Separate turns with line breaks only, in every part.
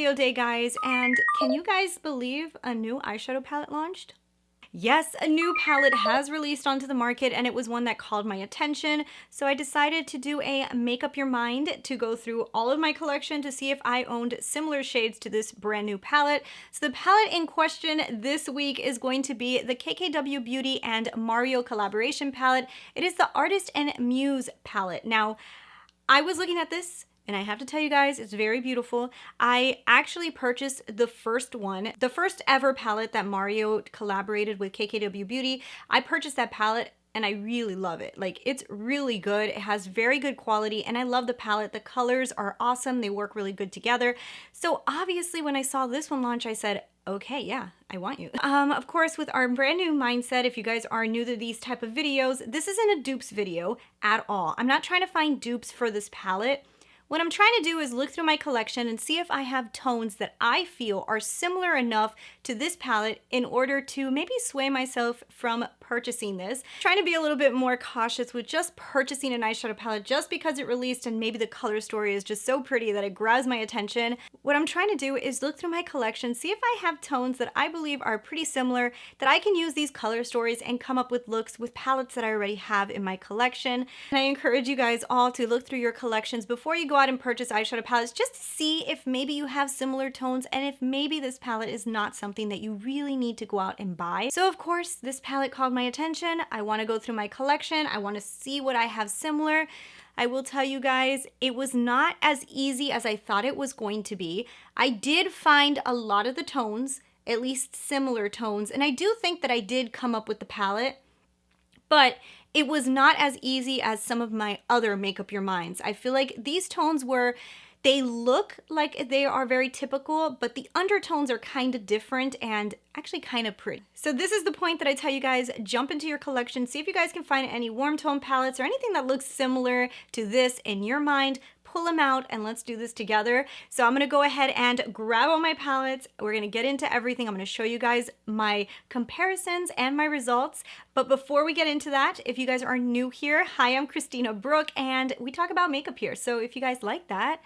Mario Day, guys, and can you guys believe a new eyeshadow palette launched? Yes, a new palette has released onto the market, and it was one that called my attention, so I decided to do a make up your mind to go through all of my collection to see if I owned similar shades to this brand new palette. So the palette in question this week is going to be the KKW Beauty and Mario collaboration palette. It is the Artist and Muse palette. Now, I was looking at this, and I have to tell you guys, it's very beautiful. I actually purchased the first one, the first ever palette that Mario collaborated with KKW Beauty. I purchased that palette and I really love it. Like, it's really good. It has very good quality and I love the palette. The colors are awesome. They work really good together. So obviously when I saw this one launch, I said, okay, yeah, I want you. Of course, with our brand new mindset, if you guys are new to these type of videos, this isn't a dupes video at all. I'm not trying to find dupes for this palette. What I'm trying to do is look through my collection and see if I have tones that I feel are similar enough to this palette in order to maybe sway myself from purchasing this. I'm trying to be a little bit more cautious with just purchasing an eyeshadow palette just because it released and maybe the color story is just so pretty that it grabs my attention. What I'm trying to do is look through my collection, see if I have tones that I believe are pretty similar, that I can use these color stories and come up with looks with palettes that I already have in my collection. And I encourage you guys all to look through your collections before you go out and purchase eyeshadow palettes, just to see if maybe you have similar tones and if maybe this palette is not something that you really need to go out and buy. So of course, this palette called my attention. I want to go through my collection. I want to see what I have similar. I will tell you guys, it was not as easy as I thought it was going to be. I did find a lot of the tones, at least similar tones, and I do think that I did come up with the palette, but it was not as easy as some of my other Make Up Your Minds. I feel like these tones they look like they are very typical, but the undertones are kind of different and actually kind of pretty. So this is the point that I tell you guys, jump into your collection, see if you guys can find any warm tone palettes or anything that looks similar to this in your mind. Pull them out and let's do this together. So I'm gonna go ahead and grab all my palettes. We're gonna get into everything. I'm gonna show you guys my comparisons and my results. But before we get into that, if you guys are new here, hi, I'm Christina Brooke and we talk about makeup here. So if you guys like that,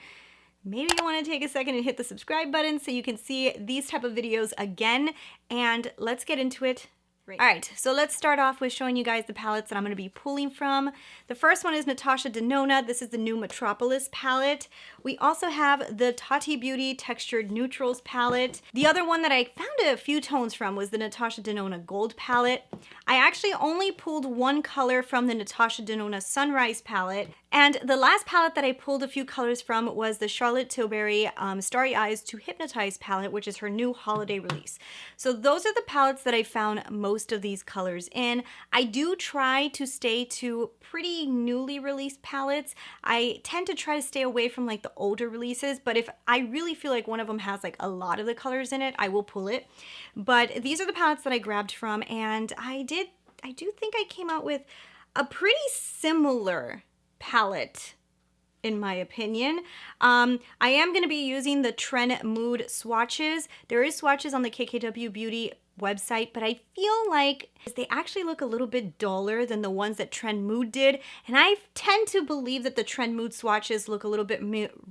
maybe you want to take a second and hit the subscribe button so you can see these type of videos again, and let's get into it. All right, so let's start off with showing you guys the palettes that I'm going to be pulling from. The first one is Natasha Denona. This is the new Metropolis palette. We also have the Tati Beauty Textured Neutrals palette. The other one that I found a few tones from was the Natasha Denona Gold palette. I actually only pulled one color from the Natasha Denona Sunrise palette. And the last palette that I pulled a few colors from was the Charlotte Tilbury Starry Eyes to Hypnotize palette, which is her new holiday release. So those are the palettes that I found most of these colors in. I do try to stay to pretty newly released palettes. I tend to try to stay away from like the older releases, but if I really feel like one of them has like a lot of the colors in it, I will pull it. But these are the palettes that I grabbed from, and I do think I came out with a pretty similar palette in my opinion. I am going to be using the Trend Mood swatches. There is swatches on the KKW Beauty website, but I feel like they actually look a little bit duller than the ones that Trend Mood did, and I tend to believe that the Trend Mood swatches look a little bit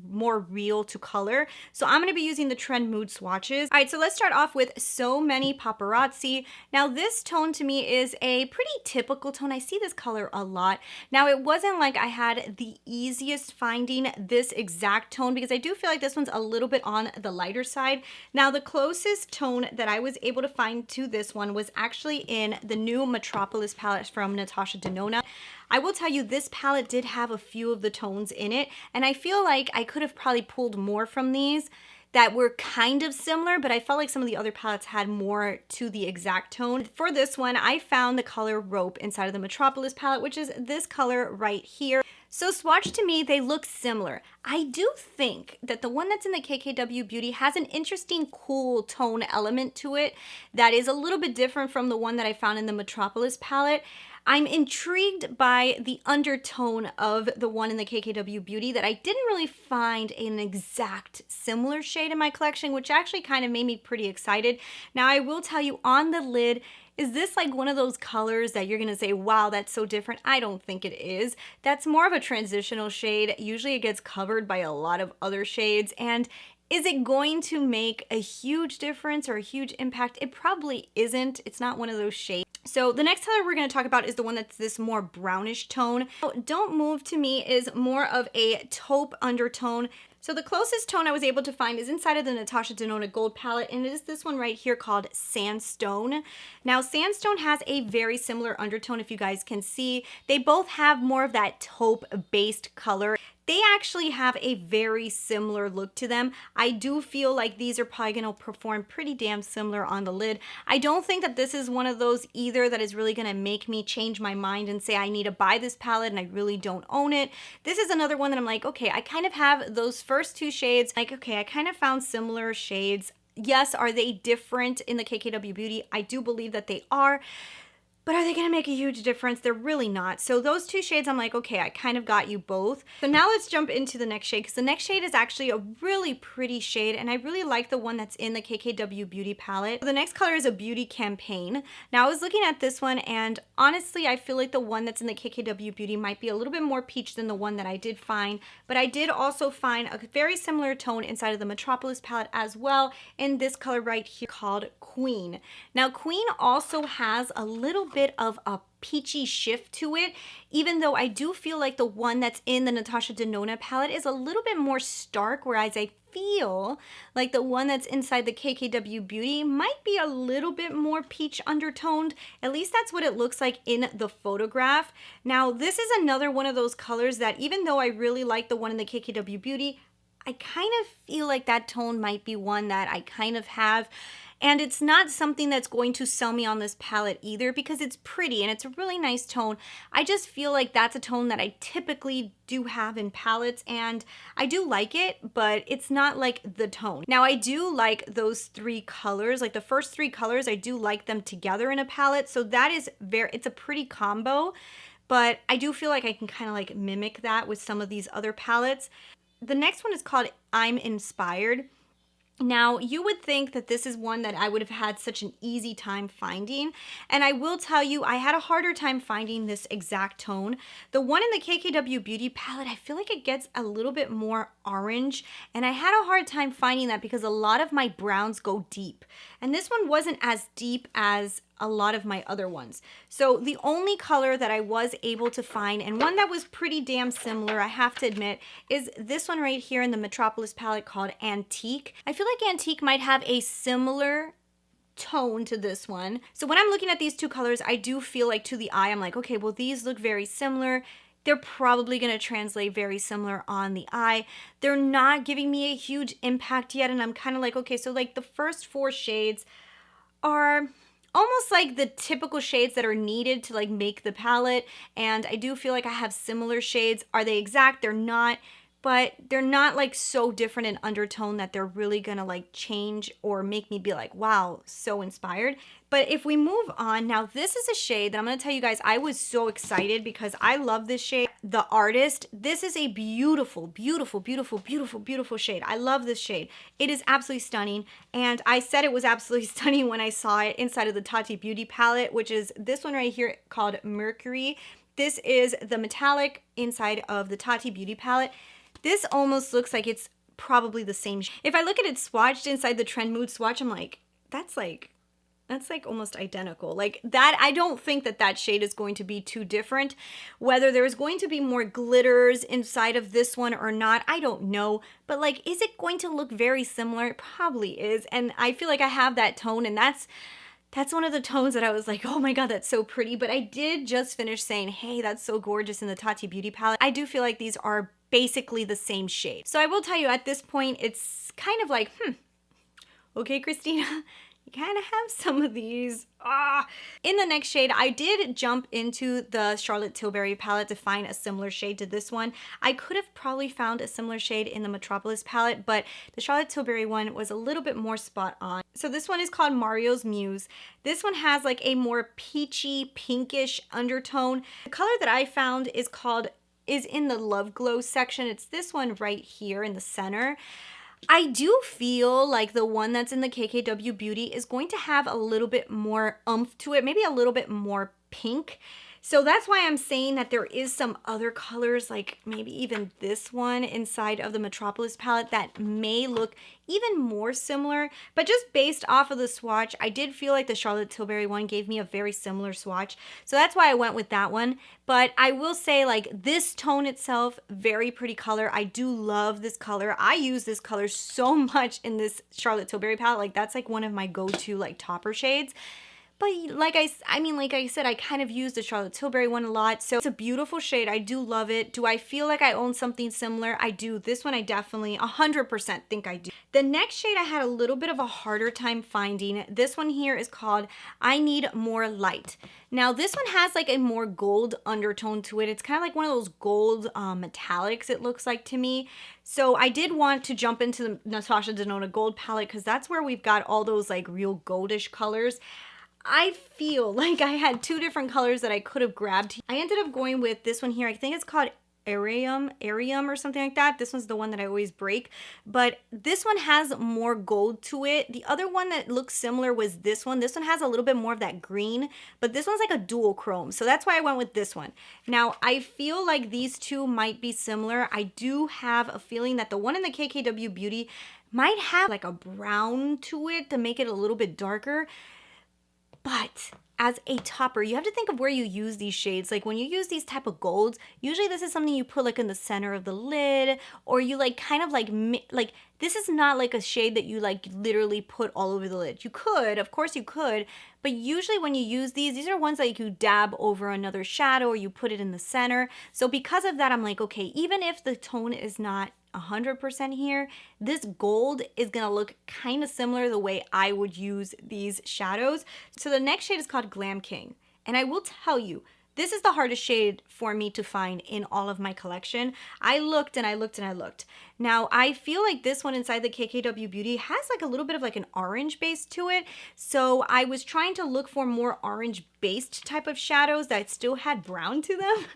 more real to color, so I'm going to be using the Trend Mood swatches. All right, so let's start off with So Many Paparazzi. Now this tone to me is a pretty typical tone. I see this color a lot. Now it wasn't like I had the easiest finding this exact tone because I do feel like this one's a little bit on the lighter side. Now the closest tone that I was able to find to this one was actually in the new Metropolis palette from Natasha Denona. I will tell you, this palette did have a few of the tones in it, and I feel like I could have probably pulled more from these that were kind of similar, but I felt like some of the other palettes had more to the exact tone. For this one, I found the color Rope inside of the Metropolis palette, which is this color right here. So swatch to me, they look similar. I do think that the one that's in the KKW Beauty has an interesting cool tone element to it that is a little bit different from the one that I found in the Metropolis palette. I'm intrigued by the undertone of the one in the KKW Beauty that I didn't really find an exact similar shade in my collection, which actually kind of made me pretty excited. Now I will tell you, on the lid, is this like one of those colors that you're gonna say, wow, that's so different? I don't think it is. That's more of a transitional shade. Usually it gets covered by a lot of other shades, and Is it going to make a huge difference or a huge impact? It probably isn't. It's not one of those shades. So the next color we're going to talk about is the one that's this more brownish tone. Don't Move to me is more of a taupe undertone. So the closest tone I was able to find is inside of the Natasha Denona Gold palette, and it is this one right here called Sandstone. Now, Sandstone has a very similar undertone, if you guys can see. They both have more of that taupe-based color. They actually have a very similar look to them. I do feel like these are probably going to perform pretty damn similar on the lid. I don't think that this is one of those either that is really going to make me change my mind and say I need to buy this palette and I really don't own it. This is another one that I'm like, okay, I kind of have those first two shades. Like, okay, I kind of found similar shades. Yes, are they different in the KKW Beauty? I do believe that they are. But are they going to make a huge difference? They're really not. So those two shades, I'm like, okay, I kind of got you both. So now let's jump into the next shade, because the next shade is actually a really pretty shade, and I really like the one that's in the KKW Beauty palette. So the next color is a Beauty Campaign. Now I was looking at this one, and honestly, I feel like the one that's in the KKW Beauty might be a little bit more peach than the one that I did find, but I did also find a very similar tone inside of the Metropolis palette as well, in this color right here called Queen. Now Queen also has a little bit of a peachy shift to it, even though I do feel like the one that's in the Natasha Denona palette is a little bit more stark, whereas I feel like the one that's inside the KKW Beauty might be a little bit more peach undertoned. At least that's what it looks like in the photograph. Now, this is another one of those colors that even though I really like the one in the KKW Beauty, I kind of feel like that tone might be one that I kind of have. And it's not something that's going to sell me on this palette either, because it's pretty and it's a really nice tone. I just feel like that's a tone that I typically do have in palettes, and I do like it, but it's not like the tone. Now, I do like those three colors, like the first three colors, I do like them together in a palette. So that is it's a pretty combo, but I do feel like I can kind of like mimic that with some of these other palettes. The next one is called I'm Inspired. Now, you would think that this is one that I would have had such an easy time finding, and I will tell you, I had a harder time finding this exact tone. The one in the KKW Beauty palette, I feel like it gets a little bit more orange, and I had a hard time finding that because a lot of my browns go deep, and this one wasn't as deep as a lot of my other ones. So the only color that I was able to find, and one that was pretty damn similar, I have to admit, is this one right here in the Metropolis palette called Antique. I feel like Antique might have a similar tone to this one. So when I'm looking at these two colors, I do feel like to the eye, I'm like, okay, well, these look very similar. They're probably going to translate very similar on the eye. They're not giving me a huge impact yet, and I'm kind of like, okay, so like the first four shades are almost like the typical shades that are needed to like make the palette, and I do feel like I have similar shades. Are they exact? They're not, but they're not like so different in undertone that they're really gonna like change or make me be like, wow, so inspired. But if we move on, now this is a shade that I'm gonna tell you guys, I was so excited because I love this shade. The Artist, this is a beautiful, beautiful, beautiful, beautiful, beautiful shade. I love this shade. It is absolutely stunning. And I said it was absolutely stunning when I saw it inside of the Tati Beauty palette, which is this one right here called Mercury. This is the metallic inside of the Tati Beauty palette. This almost looks like it's probably the same. If I look at it swatched inside the Trend Mood swatch, I'm like, that's like almost identical. Like that, I don't think that that shade is going to be too different. Whether there's going to be more glitters inside of this one or not, I don't know. But like, is it going to look very similar? It probably is. And I feel like I have that tone, and that's one of the tones that I was like, oh my God, that's so pretty. But I did just finish saying, hey, that's so gorgeous in the Tati Beauty palette. I do feel like these are basically the same shade. So I will tell you at this point, it's kind of like, okay, Christina, you kind of have some of these. In the next shade, I did jump into the Charlotte Tilbury palette to find a similar shade to this one. I could have probably found a similar shade in the Metropolis palette, but the Charlotte Tilbury one was a little bit more spot on. So this one is called Mario's Muse. This one has like a more peachy, pinkish undertone. The color that I found is in the Love Glow section. It's this one right here in the center. I do feel like the one that's in the KKW Beauty is going to have a little bit more oomph to it, maybe a little bit more pink. So that's why I'm saying that there is some other colors, like maybe even this one inside of the Metropolis palette that may look even more similar. But just based off of the swatch, I did feel like the Charlotte Tilbury one gave me a very similar swatch. So that's why I went with that one. But I will say, like, this tone itself, very pretty color. I do love this color. I use this color so much in this Charlotte Tilbury palette. Like, that's like one of my go-to like topper shades. But like I said, I kind of use the Charlotte Tilbury one a lot. So it's a beautiful shade. I do love it. Do I feel like I own something similar? I do. This one I definitely 100% think I do. The next shade I had a little bit of a harder time finding. This one here is called I Need More Light. Now this one has like a more gold undertone to it. It's kind of like one of those gold metallics, it looks like to me. So I did want to jump into the Natasha Denona Gold palette because that's where we've got all those like real goldish colors. I feel like I had two different colors that I could have grabbed. I ended up going with this one here. I think it's called Arium or something like that. This one's the one that I always break, but this one has more gold to it. The other one that looks similar was this one. This one has a little bit more of that green, but this one's like a dual chrome. So that's why I went with this one. Now, I feel like these two might be similar. I do have a feeling that the one in the KKW Beauty might have like a brown to it to make it a little bit darker. But as a topper, you have to think of where you use these shades. Like when you use these type of golds, usually this is something you put like in the center of the lid, or you like kind of like this is not like a shade that you like literally put all over the lid. You could, of course you could, but usually when you use these are ones that you dab over another shadow or you put it in the center. So because of that, I'm like, okay, even if the tone is not 100% here, this gold is gonna look kind of similar the way I would use these shadows. So the next shade is called Glam King, and I will tell you, this is the hardest shade for me to find in all of my collection. I looked and I looked and I looked. Now, I feel like this one inside the KKW Beauty has like a little bit of like an orange base to it. So I was trying to look for more orange based type of shadows that still had brown to them,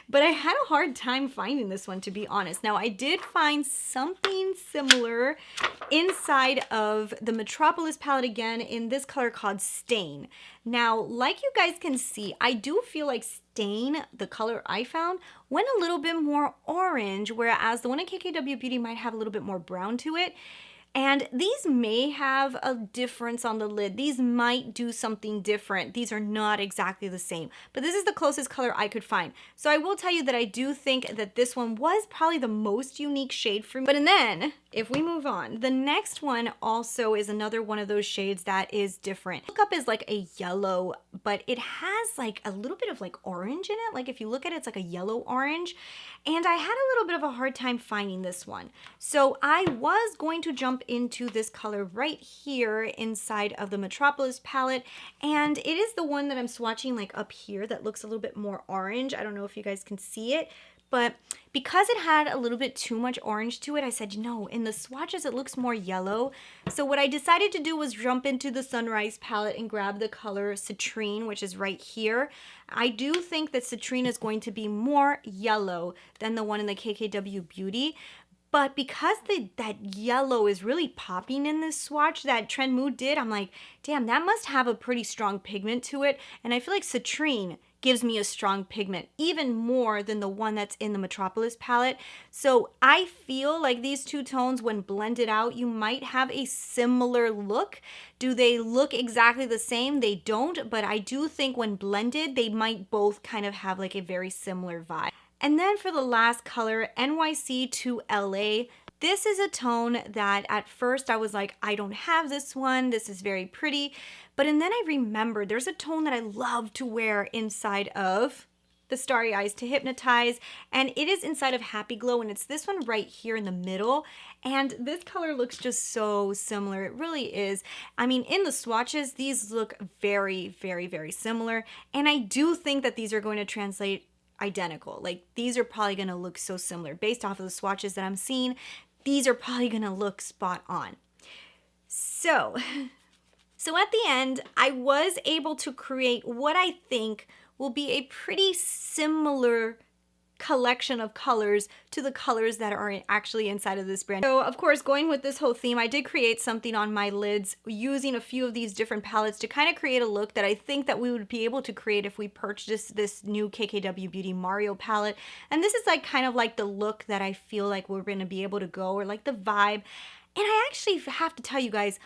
but I had a hard time finding this one, to be honest. Now, I did find something similar inside of the Metropolis palette again in this color called Stain. Now, like you guys can see, I do feel like Stain, the color I found, went a little bit more orange, whereas the one in KKW Beauty might have a little bit more brown to it. And these may have a difference on the lid. These might do something different. These are not exactly the same, but this is the closest color I could find. So I will tell you that I do think that this one was probably the most unique shade for me. But and then if we move on, the next one also is another one of those shades that is different. Look up is like a yellow, but it has like a little bit of like orange in it. Like if you look at it, it's like a yellow orange. And I had a little bit of a hard time finding this one. So I was going to jump into this color right here inside of the Metropolis palette. And it is the one that I'm swatching like up here that looks a little bit more orange. I don't know if you guys can see it, but because it had a little bit too much orange to it, I said, no, in the swatches, it looks more yellow. So what I decided to do was jump into the Sunrise palette and grab the color Citrine, which is right here. I do think that Citrine is going to be more yellow than the one in the KKW Beauty. But because that yellow is really popping in this swatch that Trend Mood did, I'm like, damn, that must have a pretty strong pigment to it. And I feel like Citrine gives me a strong pigment, even more than the one that's in the Metropolis palette. So I feel like these two tones, when blended out, you might have a similar look. Do they look exactly the same? They don't, but I do think when blended, they might both kind of have like a very similar vibe. And then for the last color, NYC to LA, this is a tone that at first I was like, I don't have this one. This is very pretty. But and then I remembered there's a tone that I love to wear inside of the Starry Eyes to Hypnotize. And it is inside of Happy Glow. And it's this one right here in the middle. And this color looks just so similar. It really is. I mean, in the swatches, these look very, very, very similar. And I do think that these are going to translate identical. Like these are probably going to look so similar based off of the swatches that I'm seeing. These are probably going to look spot on. So at the end, I was able to create what I think will be a pretty similar collection of colors to the colors that are actually inside of this brand. So of course, going with this whole theme, I did create something on my lids using a few of these different palettes to kind of create a look that I think that we would be able to create if we purchased this new KKW Beauty Mario palette. And this is like kind of like the look that I feel like we're going to be able to go, or like the vibe. And I actually have to tell you guys,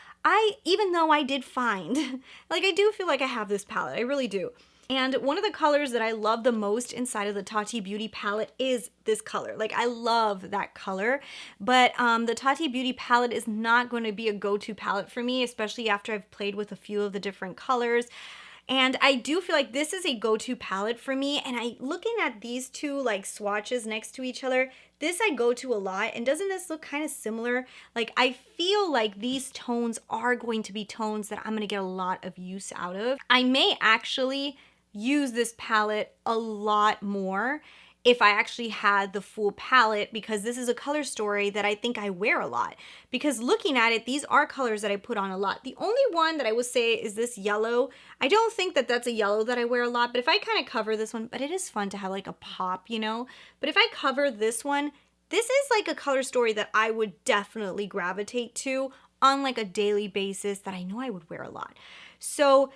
even though I did find, like, I do feel like I have this palette, I really do. And one of the colors that I love the most inside of the Tati Beauty palette is this color. Like, I love that color, but the Tati Beauty palette is not going to be a go-to palette for me, especially after I've played with a few of the different colors. And I do feel like this is a go-to palette for me. And looking at these two like swatches next to each other, this I go to a lot. And doesn't this look kind of similar? Like, I feel like these tones are going to be tones that I'm going to get a lot of use out of. I may actually use this palette a lot more if I actually had the full palette, because this is a color story that I think I wear a lot. Because looking at it, these are colors that I put on a lot. The only one that I would say is this yellow. I don't think that that's a yellow that I wear a lot, but if I kind of cover this one, but it is fun to have like a pop, you know? But if I cover this one, this is like a color story that I would definitely gravitate to on like a daily basis that I know I would wear a lot. So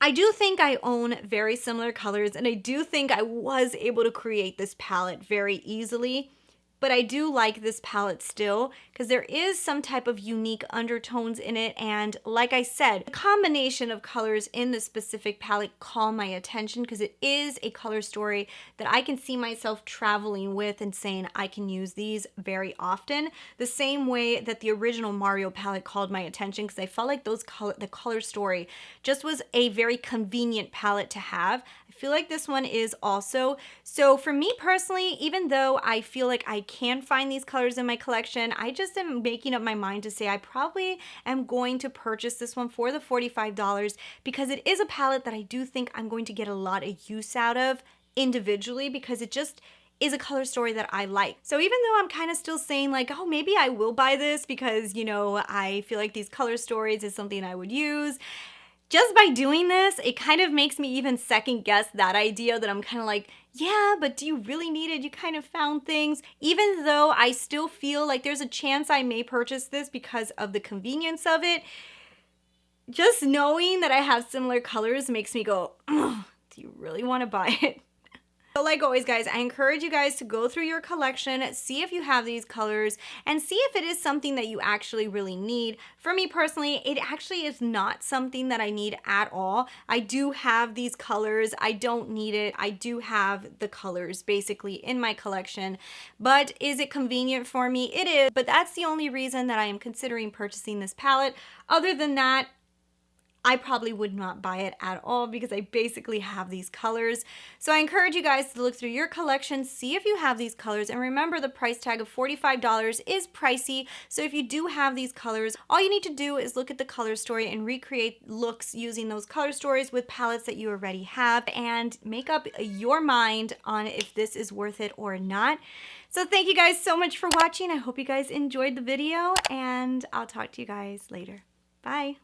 I do think I own very similar colors, and I do think I was able to create this palette very easily, but I do like this palette still because there is some type of unique undertones in it. And like I said, the combination of colors in this specific palette call my attention because it is a color story that I can see myself traveling with and saying I can use these very often. The same way that the original Mario palette called my attention because I felt like the color story just was a very convenient palette to have. I feel like this one is also. So for me personally, even though I feel like I can find these colors in my collection, I just am making up my mind to say I probably am going to purchase this one for the $45 because it is a palette that I do think I'm going to get a lot of use out of individually because it just is a color story that I like. So even though I'm kind of still saying like, oh, maybe I will buy this because, you know, I feel like these color stories is something I would use, just by doing this, it kind of makes me even second guess that idea that I'm kind of like, yeah, but do you really need it? You kind of found things. Even though I still feel like there's a chance I may purchase this because of the convenience of it, just knowing that I have similar colors makes me go, oh, do you really want to buy it? So like always, guys, I encourage you guys to go through your collection, see if you have these colors, and see if it is something that you actually really need. For me personally, it actually is not something that I need at all. I do have these colors. I don't need it. I do have the colors basically in my collection. But is it convenient for me? It is. But that's the only reason that I am considering purchasing this palette. Other than that, I probably would not buy it at all because I basically have these colors. So I encourage you guys to look through your collection, see if you have these colors, and remember the price tag of $45 is pricey. So if you do have these colors, all you need to do is look at the color story and recreate looks using those color stories with palettes that you already have and make up your mind on if this is worth it or not. So thank you guys so much for watching. I hope you guys enjoyed the video, and I'll talk to you guys later. Bye.